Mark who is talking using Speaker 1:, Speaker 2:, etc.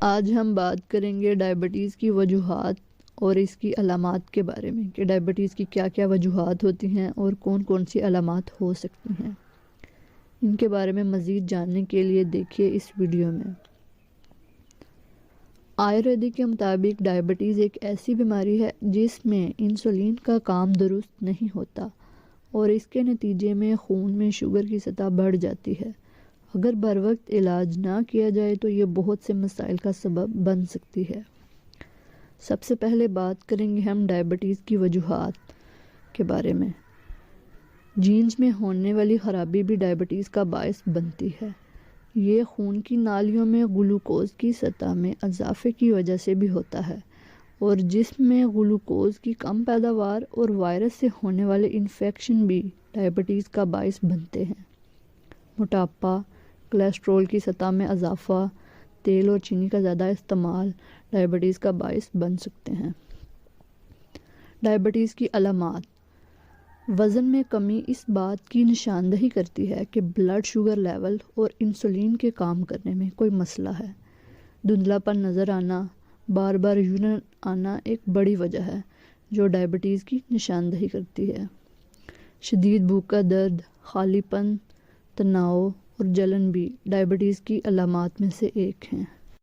Speaker 1: آج ہم بات کریں گے ڈائبٹیز کی وجوہات اور اس کی علامات کے بارے میں کہ ڈائبٹیز کی کیا کیا وجوہات ہوتی ہیں اور کون کون سی علامات ہو سکتی ہیں۔ ان کے بارے میں مزید جاننے کے لیے دیکھیے اس ویڈیو میں۔ آیورویدک کے مطابق ڈائبٹیز ایک ایسی بیماری ہے جس میں انسولین کا کام درست نہیں ہوتا اور اس کے نتیجے میں خون میں شوگر کی سطح بڑھ جاتی ہے۔ اگر بروقت علاج نہ کیا جائے تو یہ بہت سے مسائل کا سبب بن سکتی ہے۔ سب سے پہلے بات کریں گے ہم ڈائبٹیز کی وجوہات کے بارے میں۔ جینز میں ہونے والی خرابی بھی ڈائبٹیز کا باعث بنتی ہے۔ یہ خون کی نالیوں میں گلوکوز کی سطح میں اضافے کی وجہ سے بھی ہوتا ہے اور جسم میں گلوکوز کی کم پیداوار اور وائرس سے ہونے والے انفیکشن بھی ڈائبٹیز کا باعث بنتے ہیں۔ موٹاپا، کولیسٹرول کی سطح میں اضافہ، تیل اور چینی کا زیادہ استعمال ڈائبٹیز کا باعث بن سکتے ہیں۔ ڈائبٹیز کی علامات۔ وزن میں کمی اس بات کی نشاندہی کرتی ہے کہ بلڈ شوگر لیول اور انسولین کے کام کرنے میں کوئی مسئلہ ہے۔ دھندلا پن نظر آنا، بار بار یورین آنا ایک بڑی وجہ ہے جو ڈائبٹیز کی نشاندہی کرتی ہے۔ شدید بھوک کا درد، خالی پن، تناؤ اور جلن بھی ڈائبٹیز کی علامات میں سے ایک ہیں۔